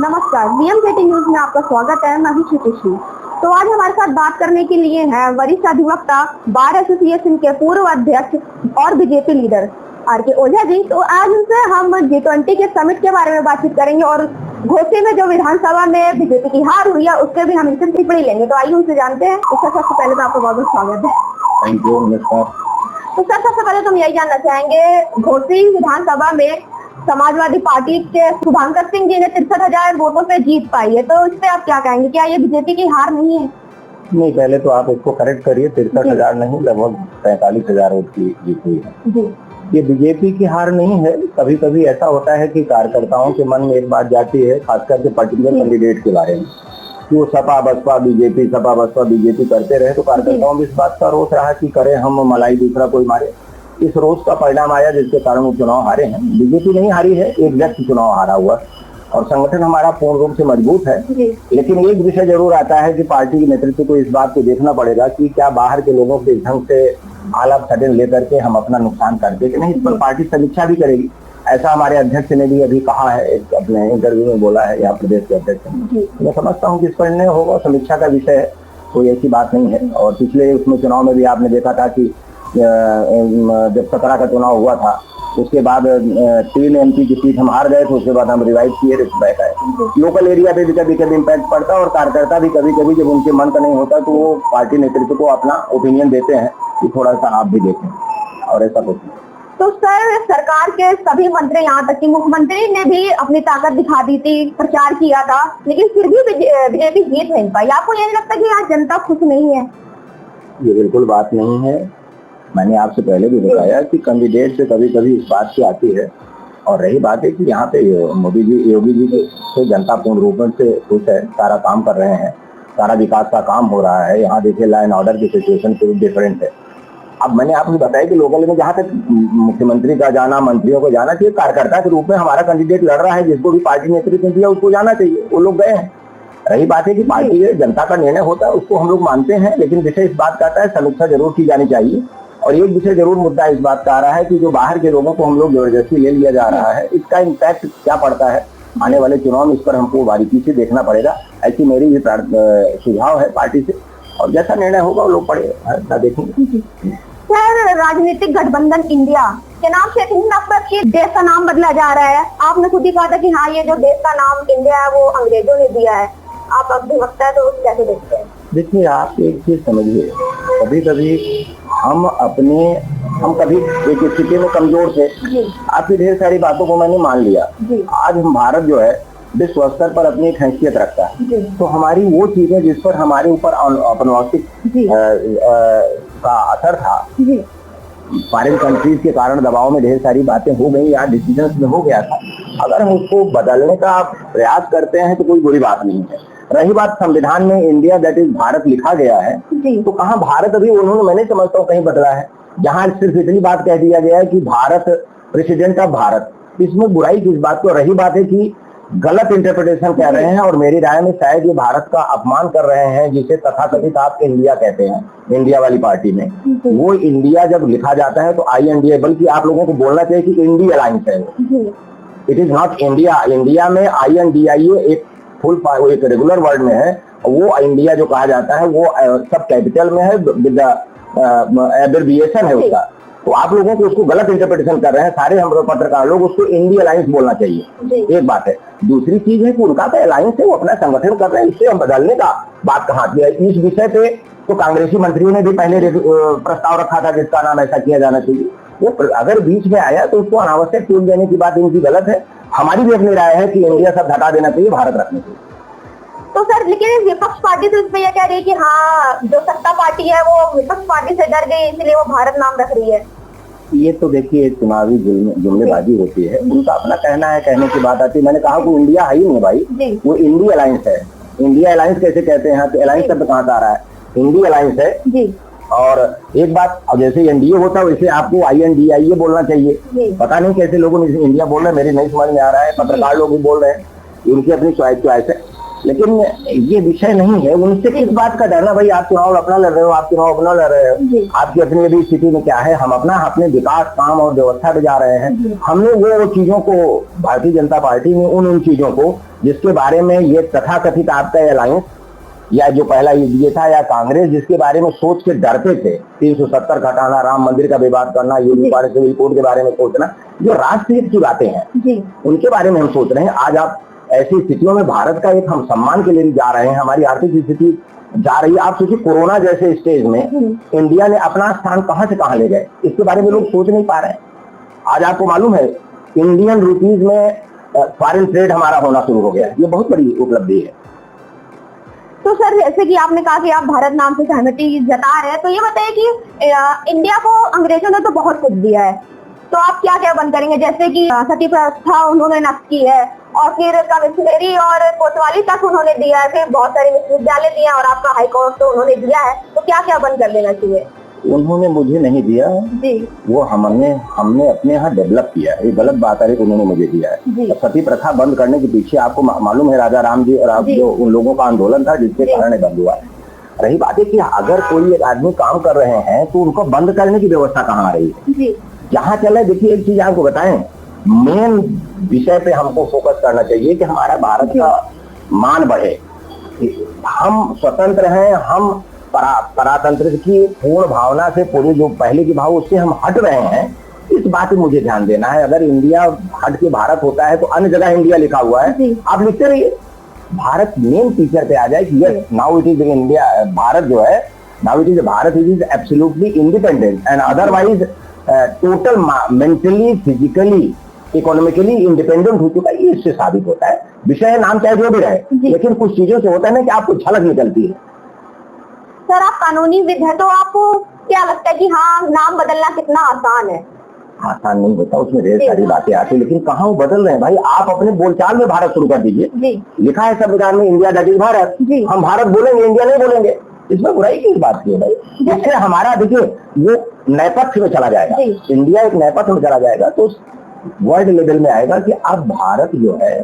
नमस्कार, VM city news में आपका स्वागत है। मैं हूं श्रुति। तो आज हमारे साथ बात करने के लिए हैं वरिष्ठ अधिवक्ता, बार एसोसिएशन के पूर्व अध्यक्ष और BJP leader R K. Ojha ji. तो आज उनसे हम G20 के समिट के बारे में बातचीत करेंगे और घोसी में जो विधानसभा में बीजेपी की हार हुई है उसके भी हम इनसे टिप्पणी लेंगे। तो आइए उनसे जानते हैं। तो सर, सबसे पहले तो आपका बहुत बहुत स्वागत है। Thank you. नमस्कार। तो सर, सबसे पहले तो हम यही जानना चाहेंगे, घोसी विधानसभा में समाजवादी पार्टी के शुभांकर सिंह जी ने 63,000 वोटों पे जीत पाई है, तो इस पे आप क्या कहेंगे? क्या ये बीजेपी की हार नहीं है? नहीं, पहले तो आप इसको करेक्ट करिए। 63,000 नहीं, लगभग 45,000 वोट की जीत हुई है। ये बीजेपी की हार नहीं है। कभी कभी ऐसा होता है कि कार्यकर्ताओं के मन में एक बात जाती है, खासकर के पर्टिकुलर कैंडिडेट के बारे में, कि वो सपा बसपा बीजेपी करते रहे, तो कार्यकर्ताओं में इस बात का रोष रहा कि करें हम मलाई, दूसरा कोई मारे। इस रोष का परिणाम आया जिसके कारण वो चुनाव हारे हैं। बीजेपी नहीं हारी है, एक व्यक्ति चुनाव हारा हुआ और संगठन हमारा पूर्ण रूप से मजबूत है। लेकिन एक विषय जरूर आता है कि पार्टी के नेतृत्व को इस बात को देखना पड़ेगा कि क्या बाहर के लोगों के ढंग से आलाप सडन लेकर के हम अपना नुकसान करते कि नहीं। इस पर पार्टी समीक्षा भी करेगी। ऐसा हमारे अध्यक्ष ने भी अभी कहा है, एक अपने इंटरव्यू में बोला है यहाँ प्रदेश के अध्यक्ष ने। मैं समझता हूँ कि इस पर निर्णय होगा, समीक्षा का विषय है, कोई ऐसी बात नहीं है। और पिछले उसमें चुनाव में भी आपने देखा था कि जब 17 का चुनाव हुआ था उसके बाद 3 MP की सीट हम हार गए थे, उसके बाद हम रिवाइव किए, बैक आए। लोकल एरिया पे भी कभी कभी इम्पैक्ट पड़ता है और कार्यकर्ता भी कभी कभी जब उनके मन का नहीं होता तो वो पार्टी नेतृत्व को अपना ओपिनियन देते हैं कि थोड़ा सा आप भी देखें, और ऐसा कुछ नहीं। तो सर, सरकार के सभी मंत्री, यहाँ तक कि मुख्यमंत्री ने भी अपनी ताकत दिखा दी थी, प्रचार किया था, लेकिन फिर भी बीजेपी जीत नहीं पाई। आपको ये नहीं लगता कि यहाँ जनता खुश नहीं है? ये बिल्कुल बात नहीं है। मैंने आपसे पहले भी बताया कि कैंडिडेट से कभी कभी इस बात की आती है। और रही बात है कि यहाँ पे मोदी जी, योगी जी से जनता पूर्ण रूप से खुश है, सारा काम कर रहे हैं, सारा विकास का काम हो रहा है। यहाँ देखिए लॉ एंड ऑर्डर की सिचुएशन पूरी डिफरेंट है। अब मैंने आपको बताया कि लोकल में जहाँ तक मुख्यमंत्री का जाना, मंत्रियों को जाना चाहिए, कार्यकर्ता के रूप में हमारा कैंडिडेट लड़ रहा है, जिसको भी पार्टी नेतृत्व दिया उसको जाना चाहिए, वो लोग गए हैं। रही बात है कि पार्टी के जनता का निर्णय होता है, उसको हम लोग मानते हैं, लेकिन विषय इस बात का आता है समीक्षा जरूर की जानी चाहिए। और एक विषय जरूर मुद्दा इस बात का आ रहा है कि जो बाहर के लोगों को हम लोग जबरदस्ती ले लिया जा रहा है, इसका इम्पैक्ट क्या पड़ता है आने वाले चुनाव में, इस पर हमको बारीकी से देखना पड़ेगा। ऐसी मेरी भी सुझाव है पार्टी से, और जैसा निर्णय होगा वो लोग पड़ेगा देखेंगे। सर, राजनीतिक गठबंधन इंडिया के नाम से कि देश का नाम बदला जा रहा है। आपने खुद ही कहा था कि हाँ, ये जो देश का नाम इंडिया है वो अंग्रेजों ने दिया है। आप अधिवक्ता है तो कैसे देखते हैं? देखिए, आप एक चीज समझिए, कभी कभी हम कभी एक स्थिति में कमजोर थे, आपकी ढेर सारी बातों को मैंने मान लिया। आज हम भारत जो है विश्व स्तर पर अपनी एक हैसियत रखता है, तो हमारी वो चीजें जिस पर हमारे ऊपर औपनिवेशिक का असर था, फॉरेन कंट्रीज के कारण दबाव में ढेर सारी बातें हो गई या डिसीजन में हो गया था। अगर हम उसको बदलने का प्रयास करते हैं तो कोई बुरी बात नहीं है। रही बात संविधान में इंडिया दैट इज भारत लिखा गया है, तो कहाँ भारत अभी उन्होंने, मैंने समझता हूँ कहीं बदला है। जहाँ सिर्फ इतनी बात कह दिया गया है कि भारत प्रेसिडेंट ऑफ भारत, इसमें बुराई किस बात को? रही बात है कि गलत इंटरप्रिटेशन कर रहे हैं और मेरी राय में शायद ये भारत का अपमान कर रहे हैं, जिसे तथाकथित आपके इंडिया कहते हैं, इंडिया वाली पार्टी में। वो इंडिया जब लिखा जाता है तो INDA, बल्कि आप लोगों को बोलना चाहिए कि इंडिया अलायंस है, it is not India. India में INDIA एक फुल एक रेगुलर वर्ड में है। वो इंडिया जो कहा जाता है वो सब कैपिटल में है, विद एब्रिविएशन है उसका। तो आप लोगों को उसको गलत इंटरप्रिटेशन कर रहे हैं, सारे हम पत्रकार लोग। उसको इंडिया अलायंस बोलना चाहिए, एक बात है। दूसरी चीज है कि उनका तो अलायंस है, वो अपना संगठन कर रहे हैं, इससे हम बदलने का बात कहाँ आती है? इस विषय पे तो कांग्रेसी मंत्रियों ने भी पहले प्रस्ताव रखा था जिसका नाम ऐसा किया जाना चाहिए। वो अगर बीच में आया तो उसको अनावश्यक टूट देने की बात इनकी गलत है। हमारी भी अपनी राय है कि इंडिया सब हटा देना चाहिए, भारत रखना चाहिए। तो सर, लेकिन विपक्ष पार्टी तो इसमें यह कह रही है कि हाँ, जो सत्ता पार्टी है वो विपक्ष पार्टी से डर गई, इसलिए वो भारत नाम रख रही है। ये तो देखिए चुनावी जुमलेबाजी होती है, उनका अपना कहना है, कहने की बात आती है। मैंने कहा कि इंडिया है ही नहीं भाई, वो इंडिया अलायंस है। इंडिया अलायंस कैसे कहते हैं? तो अलायंस शब्द कहाँ से आ रहा है? इंडिया अलायंस है। और एक बात, अब जैसे NDA होता है वैसे आपको INDIA बोलना चाहिए। पता नहीं कैसे लोगों ने इंडिया बोल रहे हैं, मेरी नहीं समझ में आ रहा है। पत्रकार लोग भी बोल रहे हैं, उनकी अपनी चॉइस है। लेकिन ये विषय नहीं है। उनसे किस बात का डरना भाई, आप चुनाव अपना लड़ रहे हो, आप चुनाव अपना लड़ रहे हो, आपकी अपनी अभी स्थिति में क्या है, हम अपना अपने विकास काम और व्यवस्था पे जा रहे हैं। हमने वो चीजों को, भारतीय जनता पार्टी ने उन चीजों को जिसके बारे में ये तथाकथित आपका अलायंस या जो पहला ये था या कांग्रेस जिसके बारे में सोच के डरते थे, 370 घटाना, राम मंदिर का विवाद करना, यूपी सिविल कोड के बारे में सोचना, जो राष्ट्रीय हित की बातें हैं उनके बारे में हम सोच रहे हैं। आज आप ऐसी स्थितियों में भारत का एक हम सम्मान के लिए जा रहे हैं, हमारी आर्थिक स्थिति जा रही है। आप सोचिए कोरोना जैसे स्टेज में इंडिया ने अपना स्थान कहां से कहां ले गए, इसके बारे में लोग सोच नहीं पा रहे हैं। आज आपको मालूम है इंडियन रुपीज में फॉरेन ट्रेड हमारा होना शुरू हो गया है, ये बहुत बड़ी उपलब्धि है। तो सर जैसे कि आपने कहा कि आप भारत नाम से सहमति जता रहे हैं, तो ये बताइए कि इंडिया को अंग्रेजों ने तो बहुत कुछ दिया है, तो आप क्या क्या बंद करेंगे? जैसे कि सती प्रथा उन्होंने नष्ट की है, और फिर कमिश्नरी और कोतवाली तक उन्होंने दिया है, फिर बहुत सारे विश्वविद्यालय दिए और आपका हाई कोर्ट तो उन्होंने दिया है, तो क्या क्या बंद कर देना चाहिए? उन्होंने मुझे नहीं दिया जी, वो हमने अपने यहाँ डेवलप किया है। ये गलत बात है कि उन्होंने मुझे दिया है। सती प्रथा बंद करने के पीछे आपको मालूम है राजा राम जी और जो उन लोगों का आंदोलन था जिसके कारण बंद हुआ है। रही बात है कि अगर कोई एक आदमी काम कर रहे हैं तो उनको बंद करने की व्यवस्था कहाँ आ रही है? जहाँ चले, देखिए एक चीज आपको बताएं, मेन विषय पे हमको फोकस करना चाहिए कि हमारा भारत का मान बढ़े, हम स्वतंत्र हैं, हम परातंत्र की पूर्ण भावना से, पूरी जो पहले की भाव उससे हम हट रहे हैं, इस बात पे मुझे ध्यान देना है। अगर इंडिया हट के भारत होता है तो अन्य जगह इंडिया लिखा हुआ है, आप लिखते रहिए, भारत मेन फीचर पे आ जाए कि yes now it is India, Bharat जो है now it is Bharat is absolutely independent and otherwise total mentally, physically, economically independent हो चुका है। ये इससे साबित होता है। विषय नाम चाहे जो भी रहे, लेकिन कुछ चीजों से होता है ना कि आपको झलक निकलती है। सर आप कानूनी विद है, तो आपको क्या लगता है कि हाँ नाम बदलना कितना आसान है? आसान नहीं होता, उसमें ढेर सारी बातें आती है, लेकिन कहाँ वो बदल रहे हैं भाई। आप अपने बोलचाल में भारत शुरू कर दीजिए, लिखा है संविधान में इंडिया दैट इज भारत, हम भारत बोलेंगे, इंडिया नहीं बोलेंगे, इसमें बुराई किस बात की है भाई? इससे हमारा देखिए वो नेपथ्य में चला जाएगा, इंडिया एक नेपथ्य में चला जाएगा, तो वर्ल्ड लेवल में आएगा कि अब भारत जो है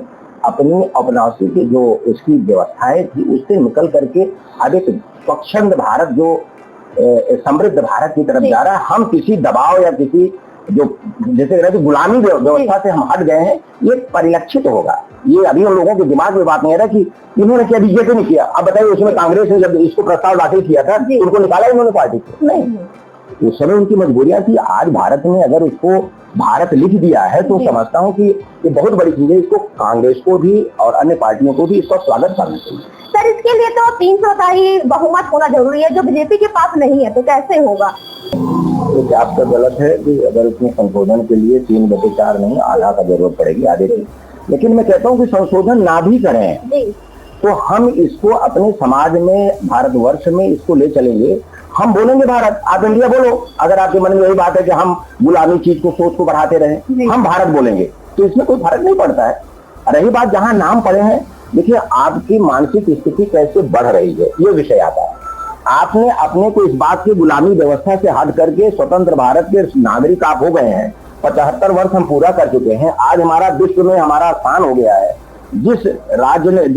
अपनी अपनासी की जो उसकी व्यवस्थाएं थी उससे निकल करके अब एक स्वच्छंद भारत, जो समृद्ध भारत की तरफ जा रहा है। हम किसी दबाव या किसी जो जैसे गुलामी व्यवस्था से हम हट गए हैं, ये परिलक्षित होगा। ये अभी उन लोगों के दिमाग में बात नहीं आ रहा कि इन्होंने क्या बीजेपी नहीं किया। अब बताइए उसमें कांग्रेस ने जब इसको प्रस्ताव दाखिल किया था तो उनको निकाला इन्होंने पार्टी से? नहीं, उस समय उनकी मजबूरियां थी। आज भारत ने अगर उसको भारत लिख दिया है तो समझता हूँ कि ये बहुत बड़ी चीज है। इसको कांग्रेस को भी और अन्य पार्टियों को भी इसका स्वागत करना चाहिए। सर इसके लिए तो 300 का ही बहुमत होना जरूरी है, जो बीजेपी के पास नहीं है, तो कैसे होगा? तो आपका गलत है कि अगर उसमें संशोधन के लिए 3/4 नहीं, आधा का जरूरत पड़ेगी, आधे की। लेकिन मैं कहता हूँ कि संशोधन ना भी करें तो हम इसको अपने समाज में, भारतवर्ष में इसको ले चलेंगे। हम बोलेंगे भारत, आप इंडिया बोलो। अगर आपके मन में यही बात है कि हम गुलामी चीज को, सोच को बढ़ाते रहे, हम भारत बोलेंगे, तो इसमें कोई फर्क नहीं पड़ता है। रही बात जहां नाम पड़े हैं, देखिए आपकी मानसिक स्थिति कैसे बढ़ रही है, ये विषय आता है। आपने अपने को इस बात की गुलामी व्यवस्था से हट करके स्वतंत्र भारत के नागरिक आप हो गए हैं। 75 वर्ष हम पूरा कर चुके हैं। आज हमारा विश्व में हमारा स्थान हो गया है। जिस राज्य ने,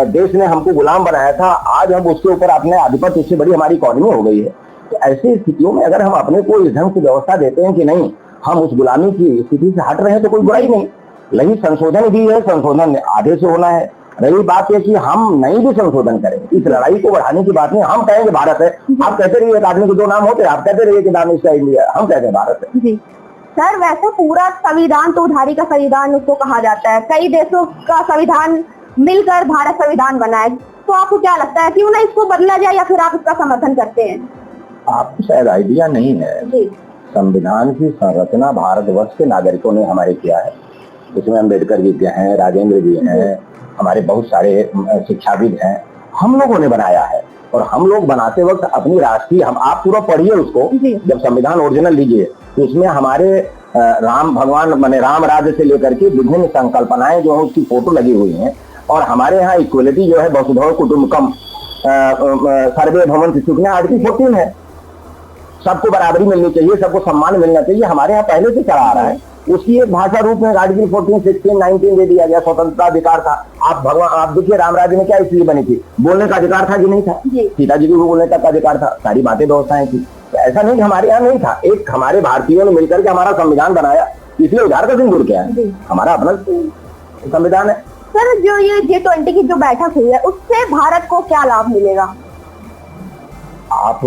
देश ने हमको गुलाम बनाया था, आज हम उसके ऊपर अपने आधिपत्य, उससे बड़ी हमारी इकोनॉमी हो गई है। तो ऐसी स्थितियों में अगर हम अपने को इस ढंग की व्यवस्था देते हैं कि नहीं, हम उस गुलामी की स्थिति से हट रहे हैं, तो कोई बुराई नहीं। लेकिन संशोधन भी है, संशोधन आधे से होना है। रही बात है कि हम नहीं भी संशोधन करें, इस लड़ाई को बढ़ाने की बात नहीं। हम कहेंगे भारत है, आप कहते रहिए, एक आदमी के 2 नाम होते हैं, आप कहते रहिए कि नाम इसका इंडिया, हम कहते हैं भारत है। जी सर, वैसे पूरा संविधान तो उधारी का संविधान उसको कहा जाता है। कई देशों का संविधान मिलकर भारत संविधान बना है, तो आपको क्या लगता है क्यों ना इसको बदला जाए, या फिर आप इसका समर्थन करते हैं? आपको शायद आइडिया नहीं है। संविधान की संरचना भारतवर्ष के नागरिकों ने हमारे किया है। इसमें अम्बेडकर जी हैं, राजेंद्र जी हैं, हमारे बहुत सारे शिक्षाविद हैं, हम लोगों ने बनाया है। और हम लोग बनाते वक्त अपनी राष्ट्रीय, आप पूरा पढ़िए उसको, जब संविधान ओरिजिनल लीजिए तो उसमें हमारे राम भगवान माने राम राज्य से लेकर के विभिन्न संकल्पनाएं जो है उसकी फोटो लगी हुई हैं। और हमारे यहाँ इक्वलिटी जो है, वसुधैव कुटुंबकम, सर्वे भवन्तु सुखिनः, आर्टिकल 14 है। सबको बराबरी मिलनी चाहिए, सबको सम्मान मिलना चाहिए, हमारे यहाँ पहले से चला आ रहा है। उसकी एक भाषा रूप में आर्टिकल 14, 16, 19 दे दिया गया, स्वतंत्रता अधिकार था। आप भगवान, आप देखिए राम राज्य में क्या इसलिए बनी थी, बोलने का अधिकार था कि नहीं था, सीता जी को भी बोलने तक का अधिकार था, सारी बातें व्यवस्थाएं थी। तो ऐसा नहीं कि हमारे यहाँ नहीं था, एक हमारे भारतीयों ने मिलकर के हमारा संविधान बनाया, इसलिए उधार का सिंदूर क्या है, हमारा अपना संविधान है। सर जो ये G20 की जो बैठक हुई है उससे भारत को क्या लाभ मिलेगा? आप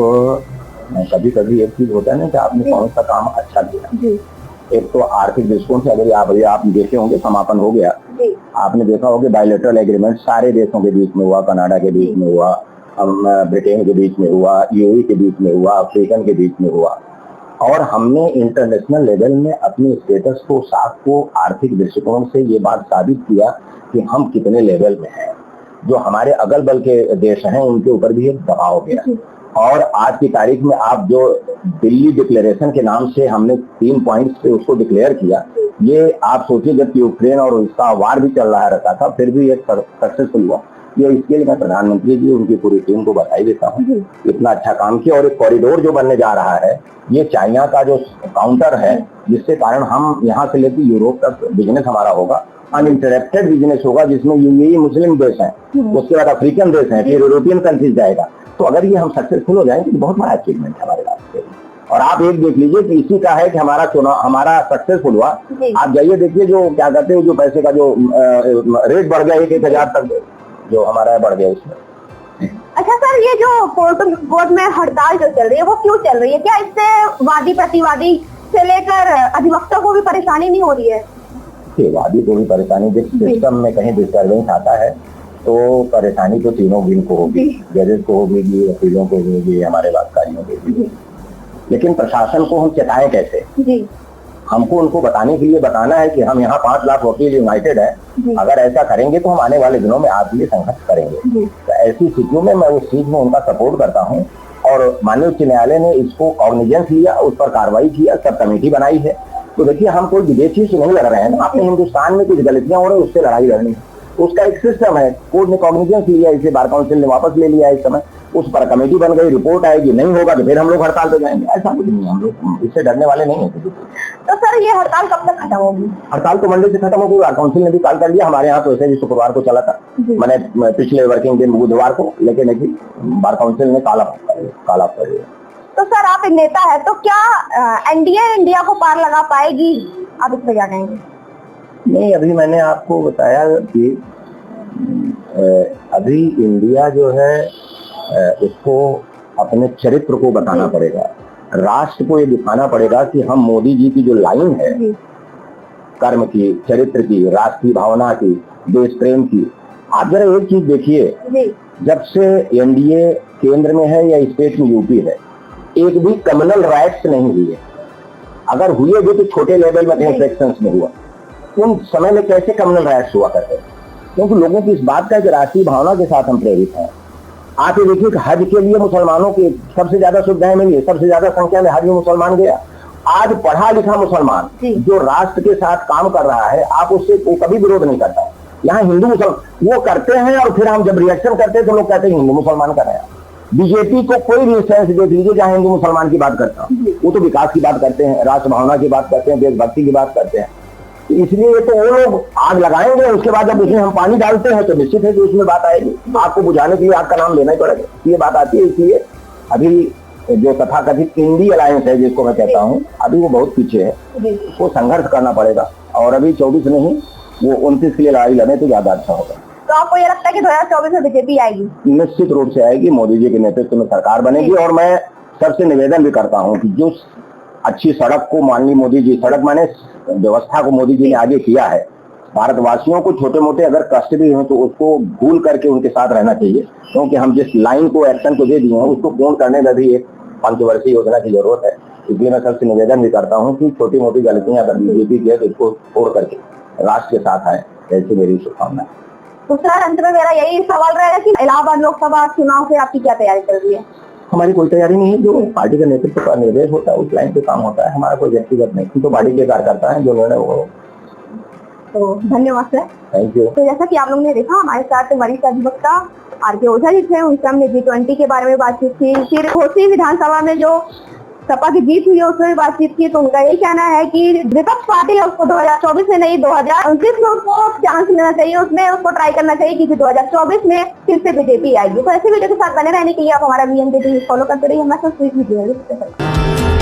कभी कभी एक चीज होता है ना कि आपने कौन सा काम अच्छा किया। एक तो आर्थिक दृष्टिकोण से अगर आप देखे होंगे, समापन हो गया, आपने देखा होगा बायलैटरल एग्रीमेंट सारे देशों के बीच में हुआ, कनाडा के बीच में हुआ, ब्रिटेन के बीच में हुआ, यूएई के बीच में हुआ, अफ्रीकन के बीच में हुआ, और हमने इंटरनेशनल लेवल में अपने स्टेटस को, साख को आर्थिक दृष्टिकोण से ये बात साबित किया कि हम कितने लेवल में हैं। जो हमारे अगल बगल के देश हैं उनके ऊपर भी एक दबाव गया, और आज की तारीख में आप जो दिल्ली डिक्लेरेशन के नाम से हमने 3 पॉइंट्स पे उसको डिक्लेयर किया, ये आप सोचिए जब यूक्रेन और उसका वार भी चल रहा रहता था फिर भी एक सक्सेसफुल हुआ। ये इसके लिए मैं प्रधानमंत्री जी उनकी पूरी टीम को बधाई देता हूँ, इतना अच्छा काम किया। और एक कॉरिडोर जो बनने जा रहा है, ये चाइना का जो काउंटर है, जिसके कारण हम यहाँ से लेकर यूरोप तक बिजनेस हमारा होगा, अनइंटरप्टेड बिजनेस होगा, जिसमें यूएई मुस्लिम देश हैं, उसके बाद अफ्रीकन देश हैं, फिर यूरोपियन कंट्रीज जाएगा। तो अगर ये हम सक्सेसफुल हो जाएंगे तो बहुत बड़ा अचीवमेंट है हमारे रास्ते। और आप एक देख लीजिए कि इसी का है कि हमारा चुनाव हमारा सक्सेसफुल हुआ। आप जाइए देखिए जो क्या कहते हैं, जो पैसे का जो रेट बढ़ गया 1,000 तक जो हमारा बढ़ गया उसमें। अच्छा सर, ये जो कोर्ट में हड़ताल जो चल रही है वो क्यों चल रही है? क्या इससे वादी प्रतिवादी से लेकर अधिवक्ता को भी परेशानी नहीं हो रही है? वादी को भी परेशानी, जब सिस्टम में कहीं डिस्टर्बेंस आता है तो परेशानी तो तीनों गिन को होगी, जजेस को होगी, वकीलों को होगी, हमारे वादकारियों को होगी। लेकिन प्रशासन को हम चेताएं कैसे? हमको उनको बताने के लिए बताना है कि हम यहाँ 5 लाख वकील यूनाइटेड है, अगर ऐसा करेंगे तो हम आने वाले दिनों में आपके लिए संघर्ष करेंगे। तो ऐसी स्थितियों में मैं उस चीज में उनका सपोर्ट करता हूँ, और माननीय उच्च न्यायालय ने इसको कॉग्निजेंस लिया, उस पर कार्रवाई किया, सब कमेटी बनाई है। तो देखिए हम कोई विदेशी से नहीं लड़ रहे हैं ना, अपने हिंदुस्तान में कुछ गलतियां हो रही है उससे लड़ाई लड़नी, उसका एक सिस्टम है। कोर्ट ने कॉग्निजेंस लिया, इसे बार काउंसिल ने वापस ले लिया, इस समय उस पर कमेटी बन गई, रिपोर्ट आएगी, नहीं होगा तो फिर हम लोग हड़ताल पे जाएंगे। ऐसा कुछ नहीं, हम लोग इससे डरने वाले नहीं है। तो सर ये हड़ताल कब तक खत्म होगी? हड़ताल तो मंडे से खत्म होगी, बार काउंसिल ने भी कॉल कर लिया। हमारे यहाँ तो ऐसे भी शुक्रवार को चला था, मैंने पिछले वर्किंग दिन बुधवार को, लेकिन बार काउंसिल ने कॉल अप कर लिया। तो सर आप एक नेता है, तो क्या एनडीए इंडिया को पार लगा पाएगी? आप इस पर क्या कहेंगे? नहीं, अभी मैंने आपको बताया कि अभी इंडिया जो है उसको अपने चरित्र को बताना पड़ेगा, राष्ट्र को ये दिखाना पड़ेगा कि हम मोदी जी की जो लाइन है कर्म की, चरित्र की, राष्ट्रीय भावना की, देश प्रेम की। आप जरा एक चीज देखिए, जब से एनडीए केंद्र में है या स्टेट में यूपी है, एक भी कम्युनल राइट्स नहीं हुए। अगर हुए भी तो छोटे लेवल में कहीं फ्रैक्शंस में हुआ। उन समय में कैसे कम्युनल राइट्स हुआ करते? क्योंकि लोगों की इस बात का कि राष्ट्रीय भावना के साथ हम प्रेरित हैं। आप ये देखिए कि हज के लिए मुसलमानों की सबसे ज्यादा सुविधाएं मिली, सबसे ज्यादा संख्या में हज में मुसलमान गया। आज पढ़ा लिखा मुसलमान जो राष्ट्र के साथ काम कर रहा है, आप उससे कभी विरोध नहीं करता। यहाँ हिंदू मुसलमान वो करते हैं, और फिर हम जब रिएक्शन करते हैं तो लोग कहते हैं हिंदू मुसलमान कर रहे हैं। बीजेपी को कोई भी सेंस देख लीजिए जहाँ हिंदू मुसलमान की बात करता हूँ, वो तो विकास की बात करते हैं, राष्ट्र भावना की बात करते हैं, देशभक्ति की बात करते हैं। इसलिए तो वो लोग आग लगाएंगे, उसके बाद जब उसमें हम पानी डालते हैं तो निश्चित है कि उसमें बात आएगी। आग को बुझाने के लिए आग का नाम लेना ही पड़ेगा, ये बात आती है। इसलिए अभी जो तथाकथित इंडी अलायंस है जिसको मैं कहता हूँ, अभी वो बहुत पीछे है, उसको संघर्ष करना पड़ेगा। और अभी 24 नहीं, वो 29 के लिए लड़ाई लड़े तो ज्यादा अच्छा होगा। तो आपको ये लगता है कि 2024 में बीजेपी आएगी? निश्चित रूप से आएगी, मोदी जी के नेतृत्व में सरकार बनेगी। और मैं सबसे निवेदन भी करता हूँ कि जो अच्छी सड़क को माननीय मोदी जी, सड़क माने व्यवस्था को मोदी जी ने आगे किया है, भारतवासियों को छोटे मोटे अगर कष्ट भी हो तो उसको भूल करके उनके साथ रहना चाहिए। क्योंकि हम जिस लाइन को, एक्शन को दे दिए हैं, उसको पूर्ण करने में भी एक 5 वर्षीय योजना की जरूरत है। इसलिए मैं सबसे निवेदन भी करता हूँ कि छोटी मोटी गलतियां अगर बीजेपी की है तो इसको छोड़ करके राष्ट्र के साथ आए, ऐसी मेरी शुभकामना है। तो सर अंत में मेरा यही सवाल रहेगा कि इलाहाबाद लोकसभा चुनाव से आपकी क्या तैयारी चल रही है? हमारी कोई तैयारी नहीं है, जो पार्टी का नेतृत्व का निर्देश होता है उस लाइन पे काम होता है, हमारा कोई व्यक्तिगत नहीं, तो पार्टी के कार्यकर्ता है जो निर्णय वो। तो धन्यवाद सर, थैंक यू। तो जैसा कि आप लोगों ने देखा, हमारे साथ वरिष्ठ अधिवक्ता आर के ओझा जी थे, उनसे हमने G20 के बारे में बातचीत की। फिर घोसी विधानसभा में जो सपा की जीत हुई है उसमें भी बातचीत की, तो उनका यही कहना है कि विपक्ष पार्टी है उसको 2024 में नहीं 2029 में उसको चांस लेना चाहिए, उसमें उसको ट्राई करना चाहिए क्योंकि 2024 में फिर से बीजेपी आएगी। तो ऐसे वीडियो के साथ बने रहने के लिए आप हमारा VNK टीवी फॉलो करते रहिए, मैसेज वीडियो।